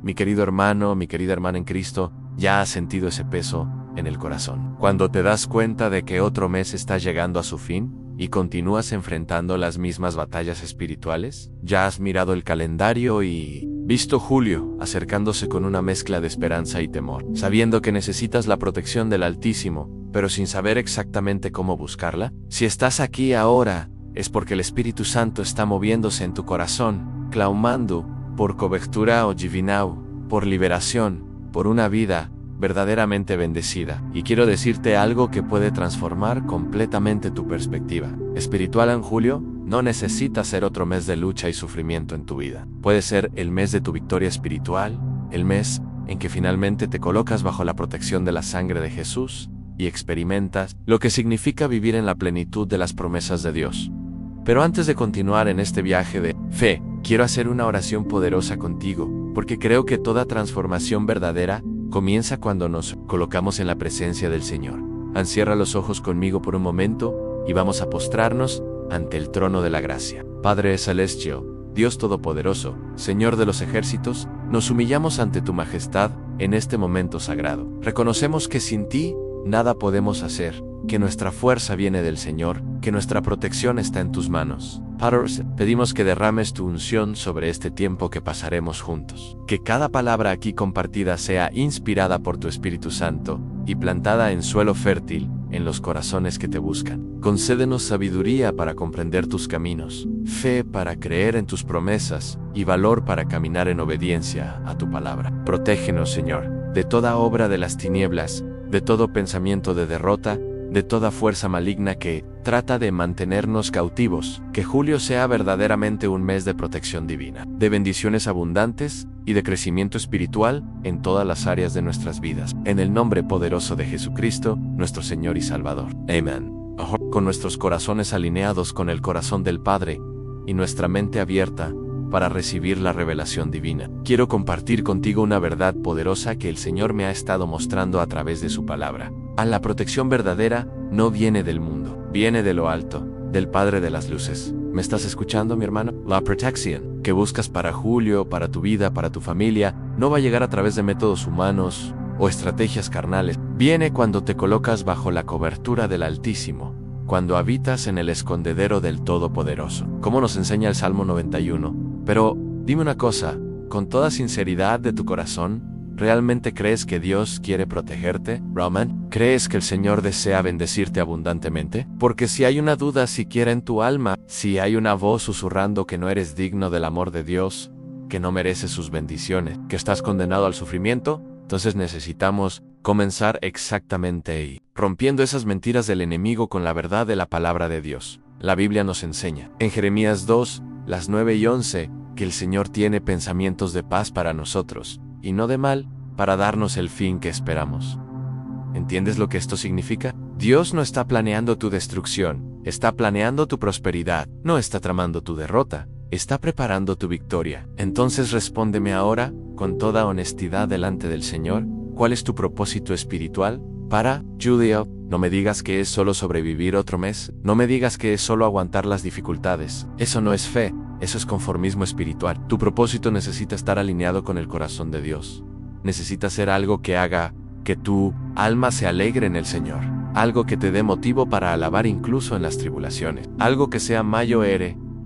Mi querido hermano, mi querida hermana en Cristo, ya has sentido ese peso en el corazón. Cuando te das cuenta de que otro mes está llegando a su fin y continúas enfrentando las mismas batallas espirituales, ya has mirado el calendario y visto julio acercándose con una mezcla de esperanza y temor, sabiendo que necesitas la protección del Altísimo, pero sin saber exactamente cómo buscarla. Si estás aquí ahora, es porque el Espíritu Santo está moviéndose en tu corazón, clamando por cobertura o divinau, por liberación, por una vida verdaderamente bendecida. Y quiero decirte algo que puede transformar completamente tu perspectiva espiritual. En julio no necesita ser otro mes de lucha y sufrimiento en tu vida. Puede ser el mes de tu victoria espiritual, el mes en que finalmente te colocas bajo la protección de la sangre de Jesús y experimentas lo que significa vivir en la plenitud de las promesas de Dios. Pero antes de continuar en este viaje de fe, quiero hacer una oración poderosa contigo, porque creo que toda transformación verdadera comienza cuando nos colocamos en la presencia del Señor. Encierra los ojos conmigo por un momento y vamos a postrarnos ante el trono de la gracia. Padre celestial, Dios todopoderoso, Señor de los ejércitos, nos humillamos ante tu majestad en este momento sagrado. Reconocemos que sin ti nada podemos hacer, que nuestra fuerza viene del Señor, que nuestra protección está en tus manos. Padre, pedimos que derrames tu unción sobre este tiempo que pasaremos juntos. Que cada palabra aquí compartida sea inspirada por tu Espíritu Santo y plantada en suelo fértil en los corazones que te buscan. Concédenos sabiduría para comprender tus caminos, fe para creer en tus promesas y valor para caminar en obediencia a tu palabra. Protégenos, Señor, de toda obra de las tinieblas, de todo pensamiento de derrota, de toda fuerza maligna que trata de mantenernos cautivos. Que julio sea verdaderamente un mes de protección divina, de bendiciones abundantes y de crecimiento espiritual en todas las áreas de nuestras vidas. En el nombre poderoso de Jesucristo, nuestro Señor y Salvador. Amén. Con nuestros corazones alineados con el corazón del Padre y nuestra mente abierta para recibir la revelación divina, quiero compartir contigo una verdad poderosa que el Señor me ha estado mostrando a través de su palabra. La protección verdadera no viene del mundo, viene de lo alto, del Padre de las luces. ¿Me estás escuchando, mi hermano? La protección que buscas para julio, para tu vida, para tu familia, no va a llegar a través de métodos humanos o estrategias carnales. Viene cuando te colocas bajo la cobertura del Altísimo, cuando habitas en el escondedero del Todopoderoso, como nos enseña el Salmo 91. Pero dime una cosa, con toda sinceridad de tu corazón, ¿realmente crees que Dios quiere protegerte, Roman? ¿Crees que el Señor desea bendecirte abundantemente? Porque si hay una duda siquiera en tu alma, si hay una voz susurrando que no eres digno del amor de Dios, que no mereces sus bendiciones, que estás condenado al sufrimiento, entonces necesitamos comenzar exactamente ahí, rompiendo esas mentiras del enemigo con la verdad de la palabra de Dios. La Biblia nos enseña, en Jeremías 2, las 9 y 11, que el Señor tiene pensamientos de paz para nosotros, y no de mal, para darnos el fin que esperamos. ¿Entiendes lo que esto significa? Dios no está planeando tu destrucción, está planeando tu prosperidad, no está tramando tu derrota, está preparando tu victoria. Entonces respóndeme ahora, con toda honestidad delante del Señor, ¿cuál es tu propósito espiritual? Para, Julio, no me digas que es solo sobrevivir otro mes, no me digas que es solo aguantar las dificultades. Eso no es fe, eso es conformismo espiritual. Tu propósito necesita estar alineado con el corazón de Dios. Necesita ser algo que haga que tu alma se alegre en el Señor. Algo que te dé motivo para alabar incluso en las tribulaciones. Algo que sea mayor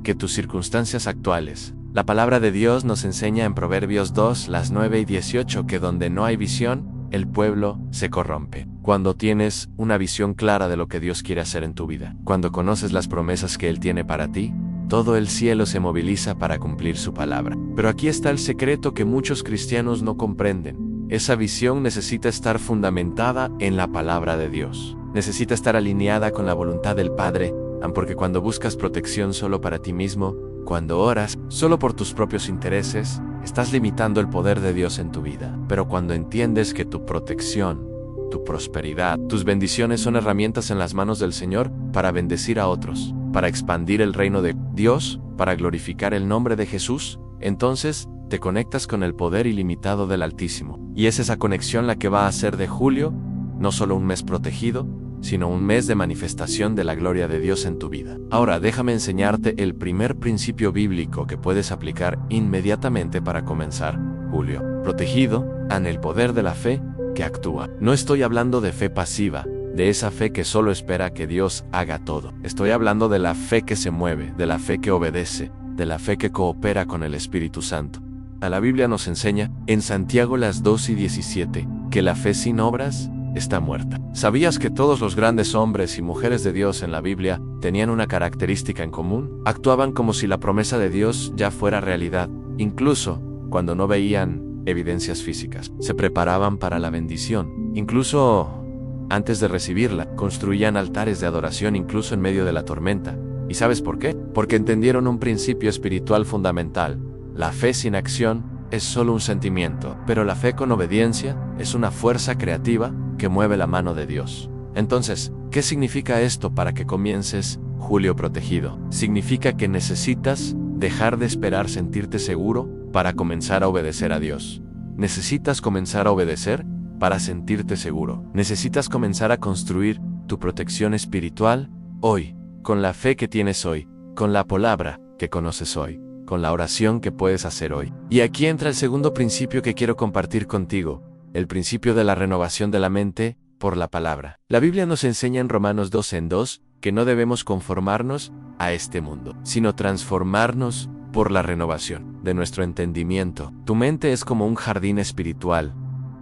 que tus circunstancias actuales. La palabra de Dios nos enseña en Proverbios 2, las 9 y 18, que donde no hay visión, el pueblo se corrompe. Cuando tienes una visión clara de lo que Dios quiere hacer en tu vida, cuando conoces las promesas que Él tiene para ti, todo el cielo se moviliza para cumplir su palabra. Pero aquí está el secreto que muchos cristianos no comprenden. Esa visión necesita estar fundamentada en la palabra de Dios. Necesita estar alineada con la voluntad del Padre, porque cuando buscas protección solo para ti mismo, cuando oras solo por tus propios intereses, estás limitando el poder de Dios en tu vida. Pero cuando entiendes que tu protección, tu prosperidad, tus bendiciones son herramientas en las manos del Señor para bendecir a otros, para expandir el reino de Dios, para glorificar el nombre de Jesús, entonces te conectas con el poder ilimitado del Altísimo. Y es esa conexión la que va a hacer de julio no solo un mes protegido, sino un mes de manifestación de la gloria de Dios en tu vida. Ahora déjame enseñarte el primer principio bíblico que puedes aplicar inmediatamente para comenzar julio. protegido, en el poder de la fe que actúa. No estoy hablando de fe pasiva, de esa fe que solo espera que Dios haga todo. Estoy hablando de la fe que se mueve, de la fe que obedece, de la fe que coopera con el Espíritu Santo. A la Biblia nos enseña, en Santiago las 2:17, que la fe sin obras está muerta. ¿Sabías que todos los grandes hombres y mujeres de Dios en la Biblia tenían una característica en común? Actuaban como si la promesa de Dios ya fuera realidad, incluso cuando no veían evidencias físicas. Se preparaban para la bendición, incluso antes de recibirla. Construían altares de adoración incluso en medio de la tormenta. ¿Y sabes por qué? Porque entendieron un principio espiritual fundamental. La fe sin acción es solo un sentimiento, pero la fe con obediencia es una fuerza creativa que mueve la mano de Dios. Entonces, ¿qué significa esto para que comiences Julio Protegido? Significa que necesitas dejar de esperar sentirte seguro para comenzar a obedecer a Dios. Necesitas comenzar a obedecer para sentirte seguro. Necesitas comenzar a construir tu protección espiritual hoy, con la fe que tienes hoy, con la palabra que conoces hoy, con la oración que puedes hacer hoy. Y aquí entra el segundo principio que quiero compartir contigo, el principio de la renovación de la mente por la palabra. La Biblia nos enseña en Romanos 2:2 que no debemos conformarnos a este mundo, sino transformarnos por la renovación de nuestro entendimiento. Tu mente es como un jardín espiritual.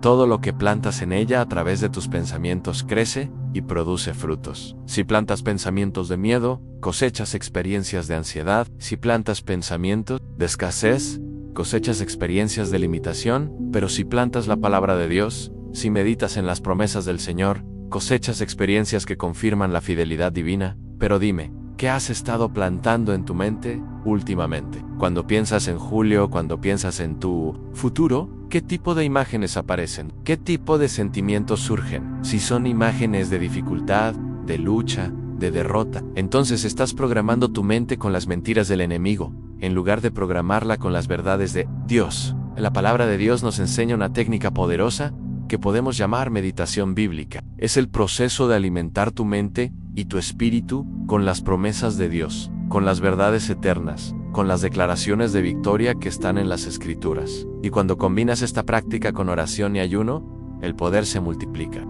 Todo lo que plantas en ella a través de tus pensamientos crece y produce frutos. Si plantas pensamientos de miedo, cosechas experiencias de ansiedad. Si plantas pensamientos de escasez, cosechas experiencias de limitación. Pero si plantas la palabra de Dios, si meditas en las promesas del Señor, cosechas experiencias que confirman la fidelidad divina. Pero dime, ¿qué has estado plantando en tu mente últimamente? Cuando piensas en Julio, cuando piensas en tu futuro, ¿qué tipo de imágenes aparecen? ¿Qué tipo de sentimientos surgen? Si son imágenes de dificultad, de lucha, de derrota, entonces estás programando tu mente con las mentiras del enemigo, en lugar de programarla con las verdades de Dios. La palabra de Dios nos enseña una técnica poderosa que podemos llamar meditación bíblica. Es el proceso de alimentar tu mente y tu espíritu con las promesas de Dios, con las verdades eternas, con las declaraciones de victoria que están en las Escrituras. Y cuando combinas esta práctica con oración y ayuno, el poder se multiplica.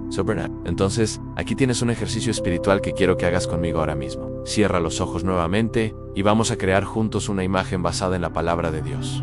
Entonces, aquí tienes un ejercicio espiritual que quiero que hagas conmigo ahora mismo. Cierra los ojos nuevamente y vamos a crear juntos una imagen basada en la palabra de Dios.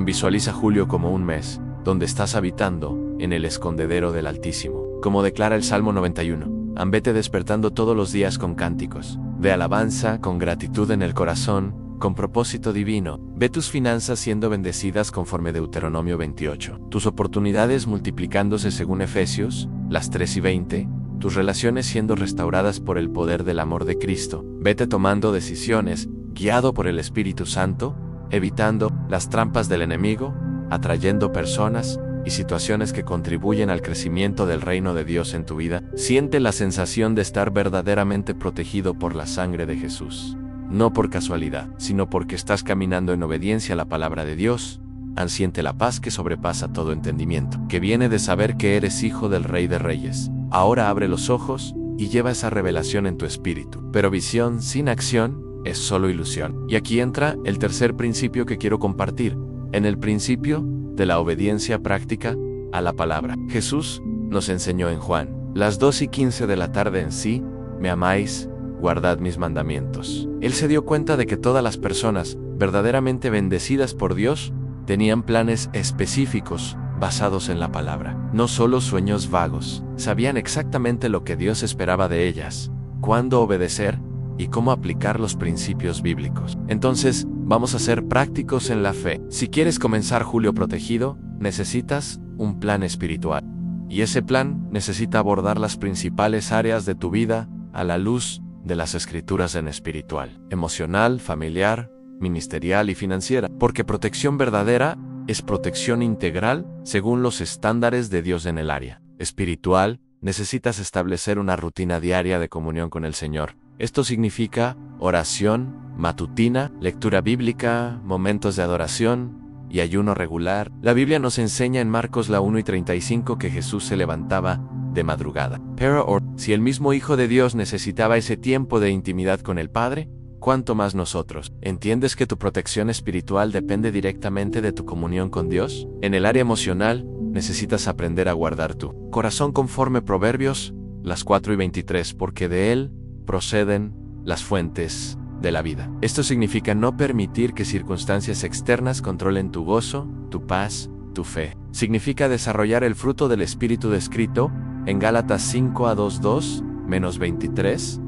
Visualiza Julio como un mes, donde estás habitando en el escondedero del Altísimo. Como declara el Salmo 91, vete despertando todos los días con cánticos, de alabanza, con gratitud en el corazón, con propósito divino. Ve tus finanzas siendo bendecidas conforme Deuteronomio 28. Tus oportunidades multiplicándose según Efesios, las 3:20. Tus relaciones siendo restauradas por el poder del amor de Cristo. Vete tomando decisiones, guiado por el Espíritu Santo, evitando las trampas del enemigo, atrayendo personas y situaciones que contribuyen al crecimiento del reino de Dios en tu vida. Siente la sensación de estar verdaderamente protegido por la sangre de Jesús. No por casualidad, sino porque estás caminando en obediencia a la palabra de Dios. Siente la paz que sobrepasa todo entendimiento, que viene de saber que eres hijo del Rey de Reyes. Ahora abre los ojos y lleva esa revelación en tu espíritu. Pero visión sin acción es solo ilusión. Y aquí entra el tercer principio que quiero compartir. En el principio de la obediencia práctica a la palabra. Jesús nos enseñó en Juan, las 2:15 de la tarde en sí, me amáis, guardad mis mandamientos. Él se dio cuenta de que todas las personas verdaderamente bendecidas por Dios tenían planes específicos basados en la palabra. No solo sueños vagos, sabían exactamente lo que Dios esperaba de ellas, cuándo obedecer y cómo aplicar los principios bíblicos. Entonces, vamos a ser prácticos en la fe. Si quieres comenzar Julio Protegido, necesitas un plan espiritual. Y ese plan necesita abordar las principales áreas de tu vida a la luz de las Escrituras en espiritual, emocional, familiar, ministerial y financiera. Porque protección verdadera es protección integral según los estándares de Dios en el área espiritual. Necesitas establecer una rutina diaria de comunión con el Señor. Esto significa oración matutina, lectura bíblica, momentos de adoración y ayuno regular. La Biblia nos enseña en Marcos 1:35 que Jesús se levantaba de madrugada. Pero si el mismo Hijo de Dios necesitaba ese tiempo de intimidad con el Padre, ¿cuánto más nosotros? ¿Entiendes que tu protección espiritual depende directamente de tu comunión con Dios? En el área emocional, necesitas aprender a guardar tu corazón conforme Proverbios, las 4:23, porque de él proceden las fuentes de la vida. Esto significa no permitir que circunstancias externas controlen tu gozo, tu paz, tu fe. Significa desarrollar el fruto del Espíritu descrito en Gálatas 5:2, -23,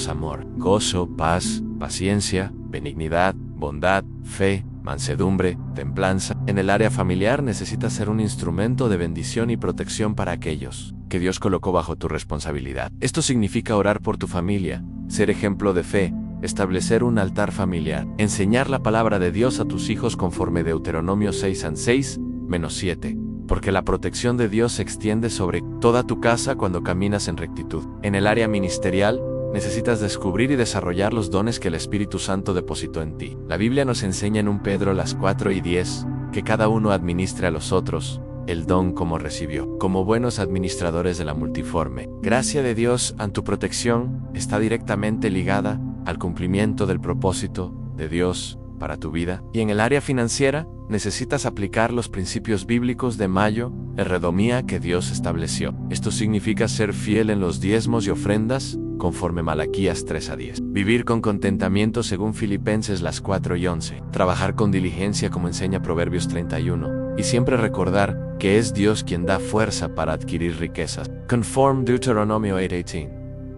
amor, gozo, paz, paciencia, benignidad, bondad, fe, mansedumbre, templanza. En el área familiar necesitas ser un instrumento de bendición y protección para aquellos que Dios colocó bajo tu responsabilidad. Esto significa orar por tu familia, ser ejemplo de fe, establecer un altar familiar, enseñar la palabra de Dios a tus hijos conforme Deuteronomio 6:6, -7, porque la protección de Dios se extiende sobre toda tu casa cuando caminas en rectitud. En el área ministerial, necesitas descubrir y desarrollar los dones que el Espíritu Santo depositó en ti. La Biblia nos enseña en 1 Pedro las 4:10 que cada uno administre a los otros el don como recibió, como buenos administradores de la multiforme gracia de Dios. En tu protección está directamente ligada al cumplimiento del propósito de Dios para tu vida. Y en el área financiera, necesitas aplicar los principios bíblicos de Mayo, Redomía que Dios estableció. Esto significa ser fiel en los diezmos y ofrendas, conforme Malaquías 3:10. Vivir con contentamiento según Filipenses las 4:11. Trabajar con diligencia como enseña Proverbios 31. Y siempre recordar que es Dios quien da fuerza para adquirir riquezas. Conform Deuteronomio 8:18.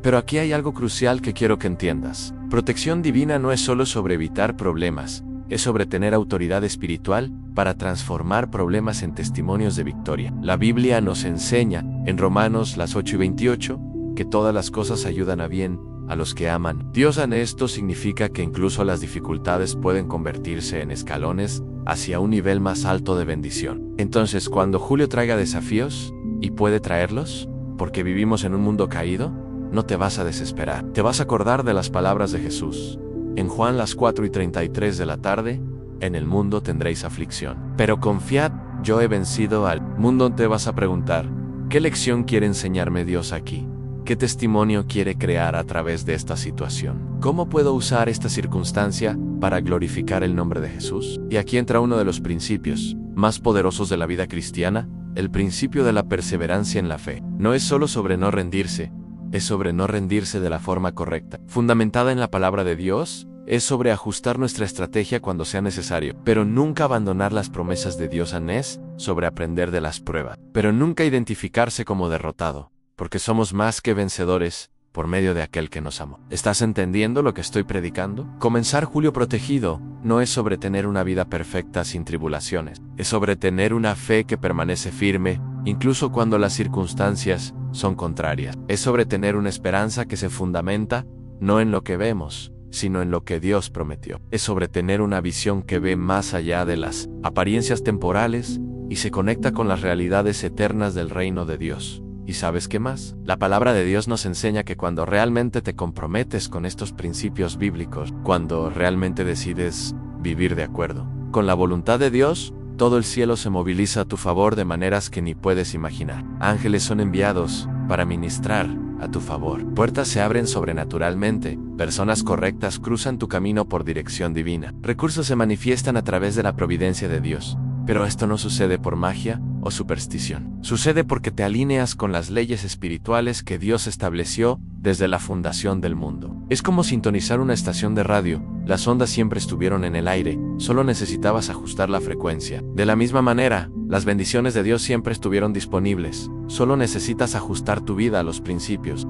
Pero aquí hay algo crucial que quiero que entiendas. Protección divina no es solo sobre evitar problemas, es sobre tener autoridad espiritual para transformar problemas en testimonios de victoria. La Biblia nos enseña, en Romanos las 8:28, que todas las cosas ayudan a bien a los que aman Dios. En esto significa que incluso las dificultades pueden convertirse en escalones hacia un nivel más alto de bendición. Entonces, cuando Julio traiga desafíos, y puede traerlos, porque vivimos en un mundo caído, no te vas a desesperar. Te vas a acordar de las palabras de Jesús. En Juan las 4:33 de la tarde, en el mundo tendréis aflicción. Pero confiad, yo he vencido al mundo. Te vas a preguntar, ¿qué lección quiere enseñarme Dios aquí? ¿Qué testimonio quiere crear a través de esta situación? ¿Cómo puedo usar esta circunstancia para glorificar el nombre de Jesús? Y aquí entra uno de los principios más poderosos de la vida cristiana, el principio de la perseverancia en la fe. No es solo sobre no rendirse, es sobre no rendirse de la forma correcta. Fundamentada en la palabra de Dios, es sobre ajustar nuestra estrategia cuando sea necesario, pero nunca abandonar las promesas de Dios. Es sobre aprender de las pruebas, pero nunca identificarse como derrotado, porque somos más que vencedores por medio de aquel que nos amó. ¿Estás entendiendo lo que estoy predicando? Comenzar Julio protegido no es sobre tener una vida perfecta sin tribulaciones, es sobre tener una fe que permanece firme, incluso cuando las circunstancias son contrarias. Es sobre tener una esperanza que se fundamenta no en lo que vemos, sino en lo que Dios prometió. Es sobre tener una visión que ve más allá de las apariencias temporales y se conecta con las realidades eternas del reino de Dios. ¿Y sabes qué más? La palabra de Dios nos enseña que cuando realmente te comprometes con estos principios bíblicos, cuando realmente decides vivir de acuerdo con la voluntad de Dios, todo el cielo se moviliza a tu favor de maneras que ni puedes imaginar. Ángeles son enviados para ministrar a tu favor. Puertas se abren sobrenaturalmente, personas correctas cruzan tu camino por dirección divina. Recursos se manifiestan a través de la providencia de Dios. Pero esto no sucede por magia o superstición. Sucede porque te alineas con las leyes espirituales que Dios estableció desde la fundación del mundo. Es como sintonizar una estación de radio. Las ondas siempre estuvieron en el aire, solo necesitabas ajustar la frecuencia. De la misma manera, las bendiciones de Dios siempre estuvieron disponibles. Solo necesitas ajustar tu vida a los principios.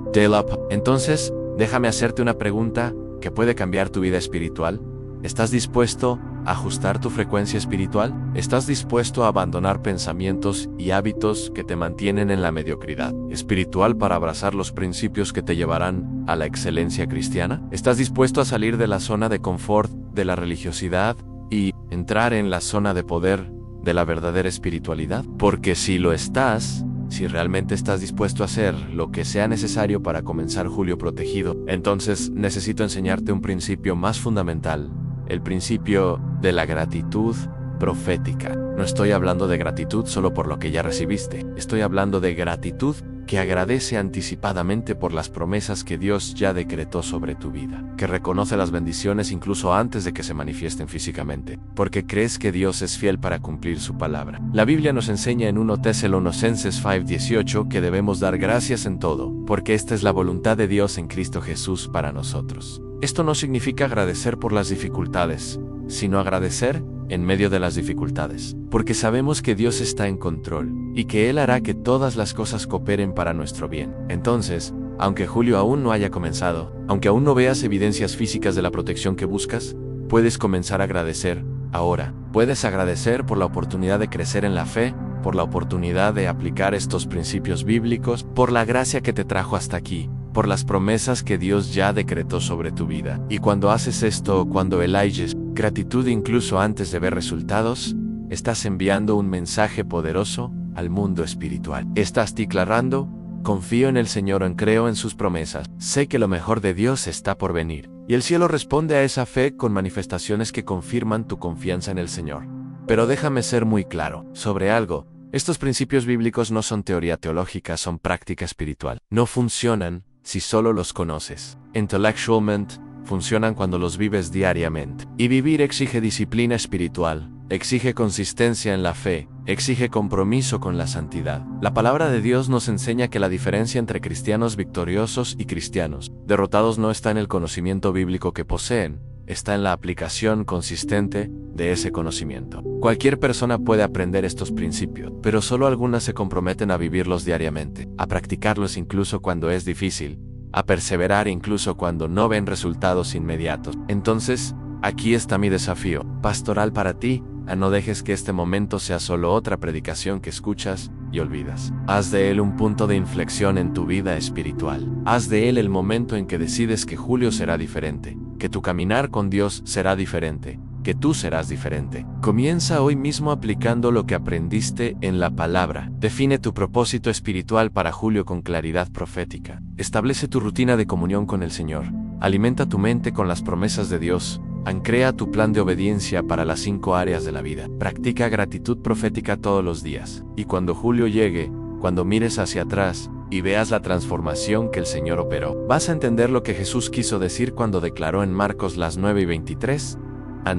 Entonces, déjame hacerte una pregunta que puede cambiar tu vida espiritual. ¿Estás dispuesto a ajustar tu frecuencia espiritual? ¿Estás dispuesto a abandonar pensamientos y hábitos que te mantienen en la mediocridad espiritual para abrazar los principios que te llevarán a la excelencia cristiana? ¿Estás dispuesto a salir de la zona de confort de la religiosidad y entrar en la zona de poder de la verdadera espiritualidad? Porque si lo estás, si realmente estás dispuesto a hacer lo que sea necesario para comenzar Julio protegido, entonces necesito enseñarte un principio más fundamental. El principio de la gratitud profética. No estoy hablando de gratitud solo por lo que ya recibiste. Estoy hablando de gratitud que agradece anticipadamente por las promesas que Dios ya decretó sobre tu vida, que reconoce las bendiciones incluso antes de que se manifiesten físicamente, porque crees que Dios es fiel para cumplir su palabra. La Biblia nos enseña en 1 Tesalonicenses 5:18 que debemos dar gracias en todo, porque esta es la voluntad de Dios en Cristo Jesús para nosotros. Esto no significa agradecer por las dificultades, sino agradecer en medio de las dificultades, porque sabemos que Dios está en control y que Él hará que todas las cosas cooperen para nuestro bien. Entonces, aunque julio aún no haya comenzado, aunque aún no veas evidencias físicas de la protección que buscas, puedes comenzar a agradecer ahora. Puedes agradecer por la oportunidad de crecer en la fe, por la oportunidad de aplicar estos principios bíblicos, por la gracia que te trajo hasta aquí, por las promesas que Dios ya decretó sobre tu vida. Y cuando haces esto, cuando eliges gratitud incluso antes de ver resultados, estás enviando un mensaje poderoso al mundo espiritual. Estás declarando: confío en el Señor, creo en sus promesas, sé que lo mejor de Dios está por venir. Y el cielo responde a esa fe con manifestaciones que confirman tu confianza en el Señor. Pero déjame ser muy claro sobre algo: estos principios bíblicos no son teoría teológica, son práctica espiritual. No funcionan si solo los conoces. Intellectualmente, funcionan cuando los vives diariamente. Y vivir exige disciplina espiritual, exige consistencia en la fe, exige compromiso con la santidad. La palabra de Dios nos enseña que la diferencia entre cristianos victoriosos y cristianos derrotados no está en el conocimiento bíblico que poseen, está en la aplicación consistente de ese conocimiento. Cualquier persona puede aprender estos principios, pero solo algunas se comprometen a vivirlos diariamente, a practicarlos incluso cuando es difícil, a perseverar incluso cuando no ven resultados inmediatos. Entonces, aquí está mi desafío pastoral para ti: no dejes que este momento sea solo otra predicación que escuchas y olvidas. Haz de él un punto de inflexión en tu vida espiritual. Haz de él el momento en que decides que julio será diferente, que tu caminar con Dios será diferente, que tú serás diferente. Comienza hoy mismo aplicando lo que aprendiste en la palabra. Define tu propósito espiritual para julio con claridad profética. Establece tu rutina de comunión con el Señor. Alimenta tu mente con las promesas de Dios. Crea tu plan de obediencia para las 5 áreas de la vida. Practica gratitud profética todos los días. Y cuando julio llegue, cuando mires hacia atrás y veas la transformación que el Señor operó, vas a entender lo que Jesús quiso decir cuando declaró en Marcos 9:23: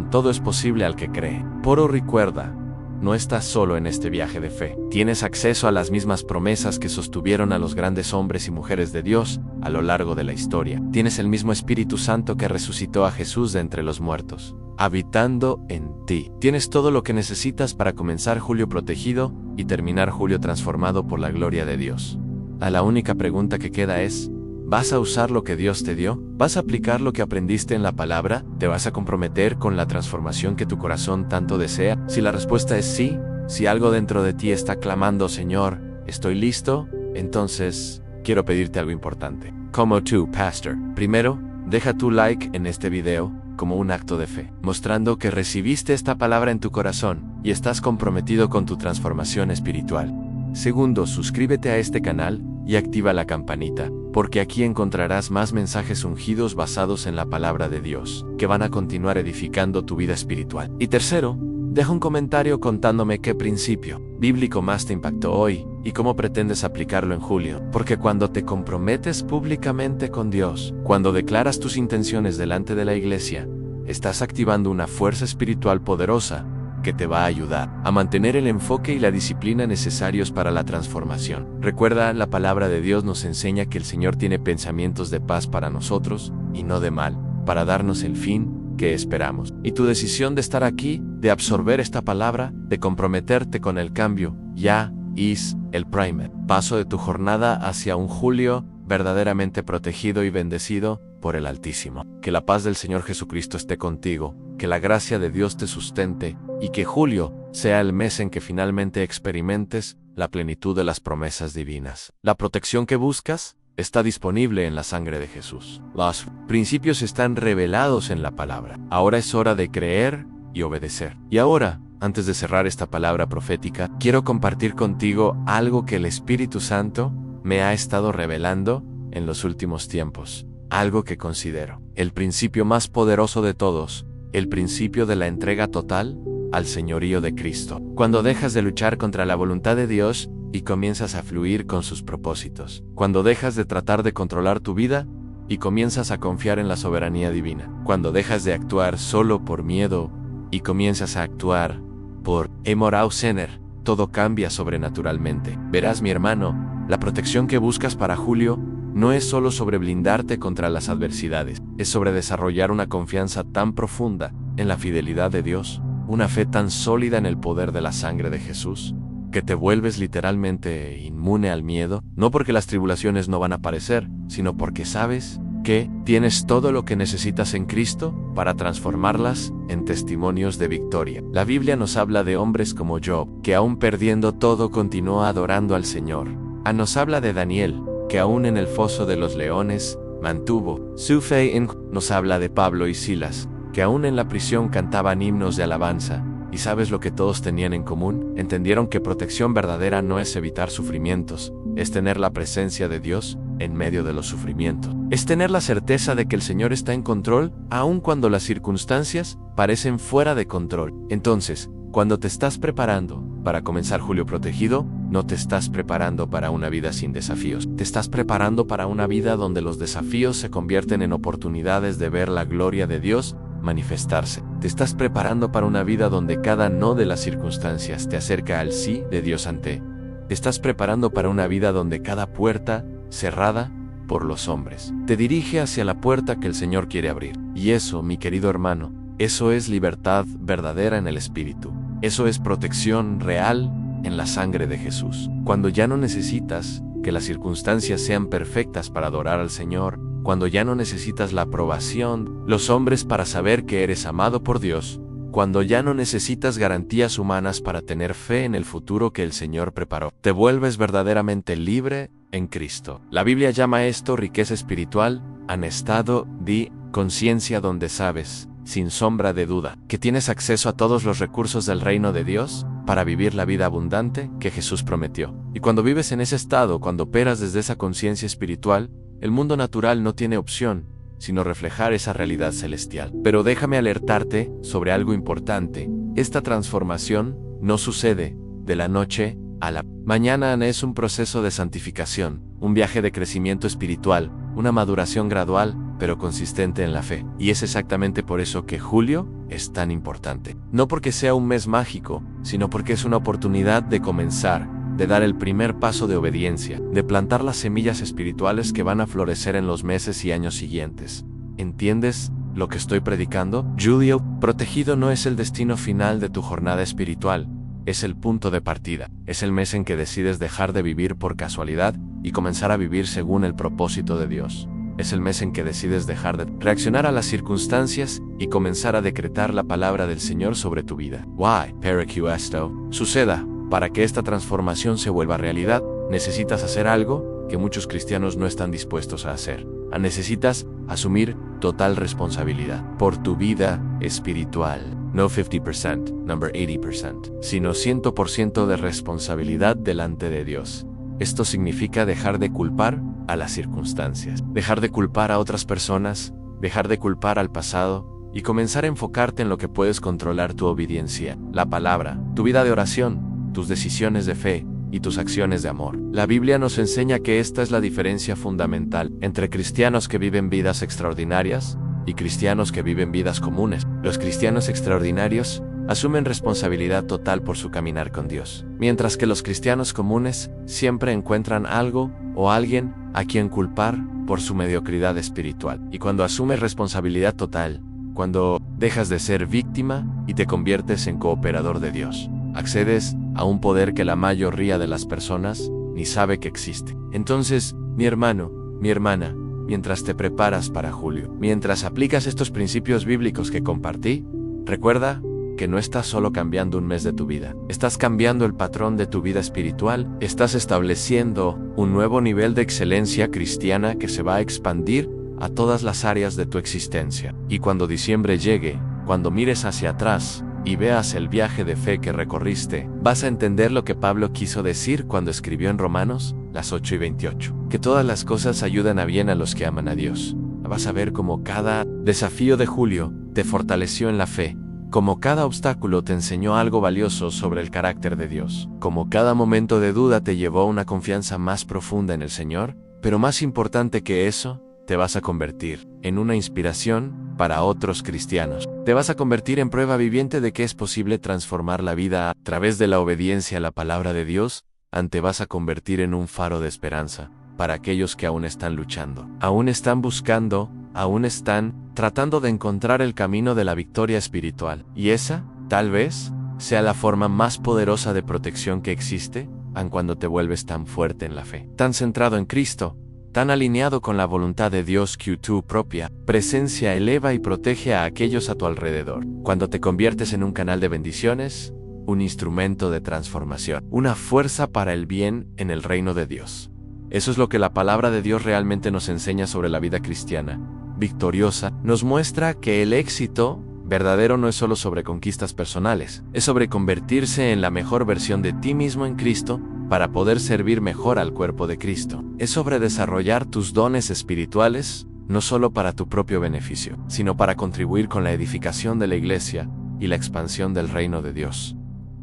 todo es posible al que cree. Pero recuerda, no estás solo en este viaje de fe. Tienes acceso a las mismas promesas que sostuvieron a los grandes hombres y mujeres de Dios a lo largo de la historia. Tienes el mismo Espíritu Santo que resucitó a Jesús de entre los muertos, habitando en ti. Tienes todo lo que necesitas para comenzar julio protegido y terminar julio transformado por la gloria de Dios. La única pregunta que queda es: ¿vas a usar lo que Dios te dio? ¿Vas a aplicar lo que aprendiste en la palabra? ¿Te vas a comprometer con la transformación que tu corazón tanto desea? Si la respuesta es sí, si algo dentro de ti está clamando: Señor, estoy listo, entonces quiero pedirte algo importante. Como tú, pastor. Primero, deja tu like en este video como un acto de fe, mostrando que recibiste esta palabra en tu corazón y estás comprometido con tu transformación espiritual. Segundo, suscríbete a este canal y activa la campanita, porque aquí encontrarás más mensajes ungidos basados en la palabra de Dios, que van a continuar edificando tu vida espiritual. Y tercero, deja un comentario contándome qué principio bíblico más te impactó hoy y cómo pretendes aplicarlo en julio, porque cuando te comprometes públicamente con Dios, cuando declaras tus intenciones delante de la iglesia, estás activando una fuerza espiritual poderosa que te va a ayudar a mantener el enfoque y la disciplina necesarios para la transformación. Recuerda, la palabra de Dios nos enseña que el Señor tiene pensamientos de paz para nosotros y no de mal, para darnos el fin que esperamos. Y tu decisión de estar aquí, de absorber esta palabra, de comprometerte con el cambio, ya es el primer paso de tu jornada hacia un julio verdaderamente protegido y bendecido por el Altísimo. Que la paz del Señor Jesucristo esté contigo, que la gracia de Dios te sustente, y que julio sea el mes en que finalmente experimentes la plenitud de las promesas divinas. La protección que buscas está disponible en la sangre de Jesús. Los principios están revelados en la palabra. Ahora es hora de creer y obedecer. Y ahora, antes de cerrar esta palabra profética, quiero compartir contigo algo que el Espíritu Santo me ha estado revelando en los últimos tiempos. Algo que considero el principio más poderoso de todos, el principio de la entrega total al señorío de Cristo. Cuando dejas de luchar contra la voluntad de Dios y comienzas a fluir con sus propósitos. Cuando dejas de tratar de controlar tu vida y comienzas a confiar en la soberanía divina. Cuando dejas de actuar solo por miedo y comienzas a actuar por amor ausener, todo cambia sobrenaturalmente. Verás, mi hermano, la protección que buscas para Julio no es solo sobre blindarte contra las adversidades, es sobre desarrollar una confianza tan profunda en la fidelidad de Dios, una fe tan sólida en el poder de la sangre de Jesús, que te vuelves literalmente inmune al miedo, no porque las tribulaciones no van a aparecer, sino porque sabes que tienes todo lo que necesitas en Cristo para transformarlas en testimonios de victoria. La Biblia nos habla de hombres como Job, que aún perdiendo todo continuó adorando al Señor. Nos habla de Daniel, que aún en el foso de los leones mantuvo su fe en. Nos habla de Pablo y Silas, que aún en la prisión cantaban himnos de alabanza. ¿Y sabes lo que todos tenían en común? Entendieron que protección verdadera no es evitar sufrimientos, es tener la presencia de Dios en medio de los sufrimientos. Es tener la certeza de que el Señor está en control, aun cuando las circunstancias parecen fuera de control. Entonces, cuando te estás preparando para comenzar julio protegido, no te estás preparando para una vida sin desafíos. Te estás preparando para una vida donde los desafíos se convierten en oportunidades de ver la gloria de Dios manifestarse. Te estás preparando para una vida donde cada no de las circunstancias te acerca al sí de Dios ante. Te estás preparando para una vida donde cada puerta cerrada por los hombres te dirige hacia la puerta que el Señor quiere abrir. Y eso, mi querido hermano, eso es libertad verdadera en el Espíritu. Eso es protección real en la sangre de Jesús. Cuando ya no necesitas que las circunstancias sean perfectas para adorar al Señor, cuando ya no necesitas la aprobación, los hombres para saber que eres amado por Dios, cuando ya no necesitas garantías humanas para tener fe en el futuro que el Señor preparó, te vuelves verdaderamente libre en Cristo. La Biblia llama esto riqueza espiritual, un estado de conciencia donde sabes, sin sombra de duda, que tienes acceso a todos los recursos del reino de Dios para vivir la vida abundante que Jesús prometió. Y cuando vives en ese estado, cuando operas desde esa conciencia espiritual, el mundo natural no tiene opción, sino reflejar esa realidad celestial. Pero déjame alertarte sobre algo importante. Esta transformación no sucede de la noche a la mañana. Es un proceso de santificación, un viaje de crecimiento espiritual, una maduración gradual, pero consistente en la fe. Y es exactamente por eso que julio es tan importante. No porque sea un mes mágico, sino porque es una oportunidad de comenzar, de dar el primer paso de obediencia, de plantar las semillas espirituales que van a florecer en los meses y años siguientes. ¿Entiendes lo que estoy predicando? Julio protegido no es el destino final de tu jornada espiritual, es el punto de partida. Es el mes en que decides dejar de vivir por casualidad y comenzar a vivir según el propósito de Dios. Es el mes en que decides dejar de reaccionar a las circunstancias y comenzar a decretar la palabra del Señor sobre tu vida. Why? Para que esto suceda. Para que esta transformación se vuelva realidad, necesitas hacer algo que muchos cristianos no están dispuestos a hacer. Necesitas asumir total responsabilidad por tu vida espiritual. No 50%, number 80%, sino 100% de responsabilidad delante de Dios. Esto significa dejar de culpar a las circunstancias, dejar de culpar a otras personas, dejar de culpar al pasado y comenzar a enfocarte en lo que puedes controlar: tu obediencia, la palabra, tu vida de oración, tus decisiones de fe y tus acciones de amor. La Biblia nos enseña que esta es la diferencia fundamental entre cristianos que viven vidas extraordinarias y cristianos que viven vidas comunes. Los cristianos extraordinarios asumen responsabilidad total por su caminar con Dios, mientras que los cristianos comunes siempre encuentran algo o alguien a quien culpar por su mediocridad espiritual. Y cuando asumes responsabilidad total, cuando dejas de ser víctima y te conviertes en cooperador de Dios, accedes a un poder que la mayoría de las personas ni sabe que existe. Entonces, mi hermano, mi hermana, mientras te preparas para julio, mientras aplicas estos principios bíblicos que compartí, recuerda que no estás solo cambiando un mes de tu vida, estás cambiando el patrón de tu vida espiritual, estás estableciendo un nuevo nivel de excelencia cristiana que se va a expandir a todas las áreas de tu existencia. Y cuando diciembre llegue, cuando mires hacia atrás y veas el viaje de fe que recorriste, vas a entender lo que Pablo quiso decir cuando escribió en Romanos, las 8:28, que todas las cosas ayudan a bien a los que aman a Dios. Vas a ver cómo cada desafío de julio te fortaleció en la fe, Como cada obstáculo te enseñó algo valioso sobre el carácter de Dios. Como cada momento de duda te llevó a una confianza más profunda en el Señor, pero más importante que eso, te vas a convertir en una inspiración para otros cristianos. Te vas a convertir en prueba viviente de que es posible transformar la vida a través de la obediencia a la palabra de Dios. Te vas a convertir en un faro de esperanza para aquellos que aún están luchando, aún están buscando, aún están tratando de encontrar el camino de la victoria espiritual. Y esa, tal vez, sea la forma más poderosa de protección que existe, aun cuando te vuelves tan fuerte en la fe, tan centrado en Cristo, tan alineado con la voluntad de Dios que tu propia presencia eleva y protege a aquellos a tu alrededor. Cuando te conviertes en un canal de bendiciones, un instrumento de transformación, una fuerza para el bien en el reino de Dios. Eso es lo que la palabra de Dios realmente nos enseña sobre la vida cristiana victoriosa. Nos muestra que el éxito verdadero no es solo sobre conquistas personales, es sobre convertirse en la mejor versión de ti mismo en Cristo para poder servir mejor al cuerpo de Cristo. Es sobre desarrollar tus dones espirituales, no solo para tu propio beneficio, sino para contribuir con la edificación de la iglesia y la expansión del reino de Dios.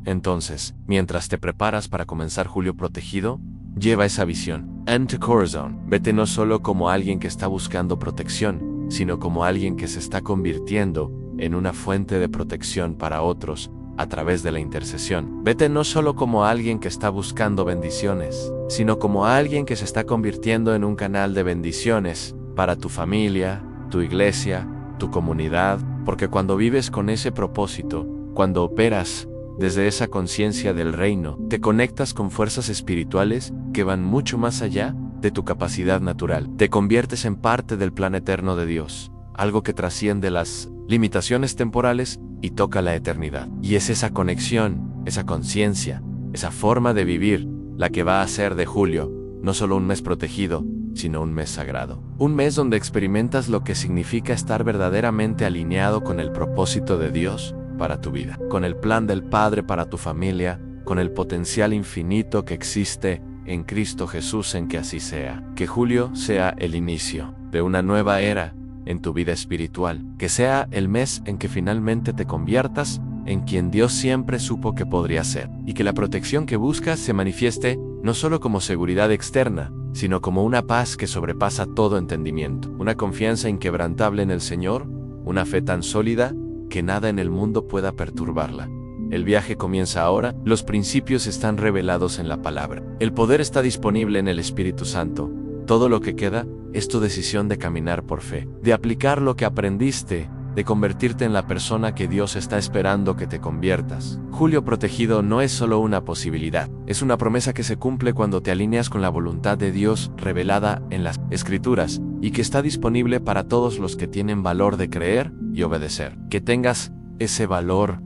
Entonces, mientras te preparas para comenzar julio protegido, lleva esa visión en tu corazón. Vete no solo como alguien que está buscando protección, sino como alguien que se está convirtiendo en una fuente de protección para otros a través de la intercesión. Vete no solo como alguien que está buscando bendiciones, sino como alguien que se está convirtiendo en un canal de bendiciones para tu familia, tu iglesia, tu comunidad, porque cuando vives con ese propósito, cuando operas desde esa conciencia del reino, te conectas con fuerzas espirituales que van mucho más allá de tu capacidad natural. Te conviertes en parte del plan eterno de Dios, algo que trasciende las limitaciones temporales y toca la eternidad. Y es esa conexión, esa conciencia, esa forma de vivir la que va a hacer de julio no solo un mes protegido, sino un mes sagrado. Un mes donde experimentas lo que significa estar verdaderamente alineado con el propósito de Dios para tu vida, con el plan del Padre para tu familia, con el potencial infinito que existe en Cristo Jesús. En que así sea. Que julio sea el inicio de una nueva era en tu vida espiritual. Que sea el mes en que finalmente te conviertas en quien Dios siempre supo que podría ser. Y que la protección que buscas se manifieste no solo como seguridad externa, sino como una paz que sobrepasa todo entendimiento. Una confianza inquebrantable en el Señor, una fe tan sólida que nada en el mundo pueda perturbarla. El viaje comienza ahora, los principios están revelados en la palabra. El poder está disponible en el Espíritu Santo. Todo lo que queda es tu decisión de caminar por fe, de aplicar lo que aprendiste, de convertirte en la persona que Dios está esperando que te conviertas. Julio protegido no es solo una posibilidad, es una promesa que se cumple cuando te alineas con la voluntad de Dios revelada en las Escrituras y que está disponible para todos los que tienen valor de creer y obedecer. Que tengas ese valor,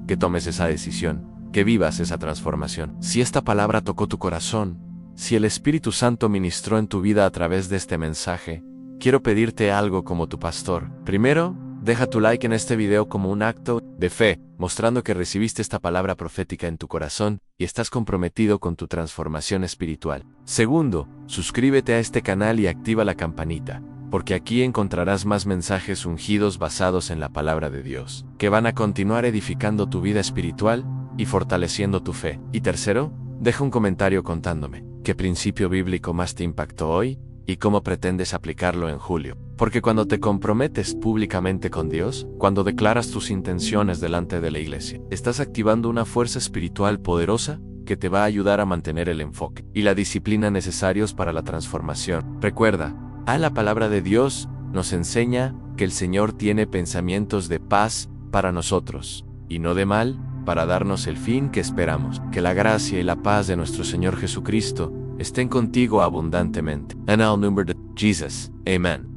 que tomes esa decisión, que vivas esa transformación. Si esta palabra tocó tu corazón, si el Espíritu Santo ministró en tu vida a través de este mensaje, quiero pedirte algo como tu pastor. Primero, deja tu like en este video como un acto de fe, mostrando que recibiste esta palabra profética en tu corazón y estás comprometido con tu transformación espiritual. Segundo, suscríbete a este canal y activa la campanita, porque aquí encontrarás más mensajes ungidos basados en la palabra de Dios, que van a continuar edificando tu vida espiritual y fortaleciendo tu fe. Y tercero, deja un comentario contándome qué principio bíblico más te impactó hoy y cómo pretendes aplicarlo en julio. Porque cuando te comprometes públicamente con Dios, cuando declaras tus intenciones delante de la iglesia, estás activando una fuerza espiritual poderosa que te va a ayudar a mantener el enfoque y la disciplina necesarios para la transformación. Recuerda, la palabra de Dios nos enseña que el Señor tiene pensamientos de paz para nosotros, y no de mal, para darnos el fin que esperamos. Que la gracia y la paz de nuestro Señor Jesucristo estén contigo abundantemente. En el nombre de Jesús. Amén.